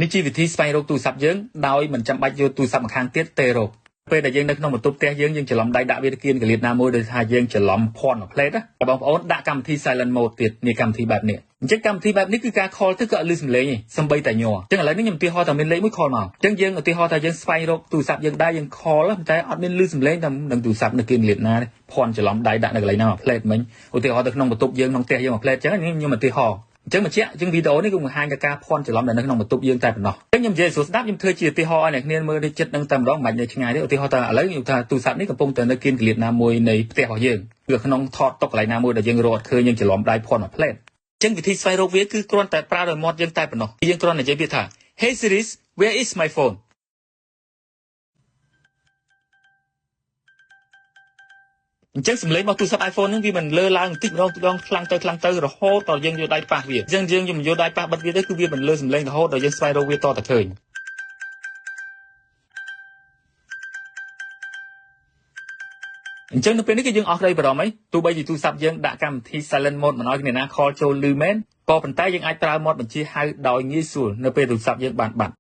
នេះជាវិធីស្វែងរកទូរស័ព្ទយើងដោយមិនចាំបាច់យកទូរស័ព្ទម្ខាងទៀតទេរកពេលដែលយើងនៅក្នុងបន្ទប់ផ្ទះយើងច្រឡំដៃដាក់វាគៀនកលៀតណាមួយដោយថាយើងច្រឡំភ័ណ្ឌមួយផ្លេតណាបងប្អូនដាក់កម្មវិធី silent mode ទៀតនេះកម្មវិធីបែបនេះអញ្ចឹងកម្មវិធីបែបនេះគឺការ call ទៅក៏អត់ឮសំឡេងទេសំបីតែញ័រអញ្ចឹងឥឡូវនេះខ្ញុំឧទាហរណ៍ថាមានលេខមួយ call មកអញ្ចឹងយើងឧទាហរណ៍ថាយើងស្វែងរកទូរស័ព្ទយើងដែរយើង call តែអត់មានឮសំឡេងតែនឹងទូរស័ព្ទនៅគៀនកលៀតណាភ័ណ្ឌច្រឡំដៃដាក់នៅកន្លែងណាមួយផ្លេតមិញឧទាហរណ៍ទៅក្នុងបន្ទប់យើងក្នុងផ្ទះយើងមួយផ្លេតអញ្ចឹងខ្ញុំឧទាហរណ៍អញ្ចឹងបញ្ជាក់ជាងវីដេអូនេះគឺបង្ហាញតែការភ័ណ្ឌច្រឡំនៅក្នុងបន្ទប់យើងតែប៉ុណ្ណោះអញ្ចឹងខ្ញុំនិយាយសួរស្ដាប់ខ្ញុំធ្វើជាឧទាហរណ៍ឲ្យអ្នកគ្នាមើលទៅចិត្តនឹងតែម្ដងមិនបាច់នៅឆ្ងាយទេឧទាហរណ៍ថាឥឡូវខ្ញុំថាទូរស័ព្ទនេះកំពុងតែនៅគៀនកលៀតណាមួយនៃផ្ទះរបស់យើងគឺក្នុងថតតុកន្លែងណាមួយដែលយើងរកអត់ឃើញយើងច្រឡំដៃភ័ណ្ឌមួយផ្លេតអញ្ចឹងវិធីស្វែងរកវាគឺគ្រាន់តែប្រើដោយមាត់យើងតែប៉ុណ្ណោះយើងគ្រាន់តែនិយាយវាថា Hey Siri where is my phone អញ្ចឹងសំឡេងរបស់ទូរស័ព្ទ iPhone ហ្នឹងវាមិនលើឡើងបន្តិចម្ដងខ្លាំងទៅរហូតដល់យើងយកដៃប៉ះវាអញ្ចឹងយើងយកដៃប៉ះបិទវាទៅគឺវាមិនលើសំឡេងរហូតដល់យើងស្វែងរកវាតតែឃើញអញ្ចឹងនៅពេលនេះគឺយើងអស់ក្តីបារម្ភអីទោះបីជាទូរស័ព្ទយើងដាក់កម្មវិធី silent mode មិនឲ្យគ្នាណា call ចូលឮមែនក៏ប៉ុន្តែយើងអាចប្រើមាត់បញ្ជាហៅដោយងាយស្រួលនៅពេលទូរស័ព្ទយើងបានបាត់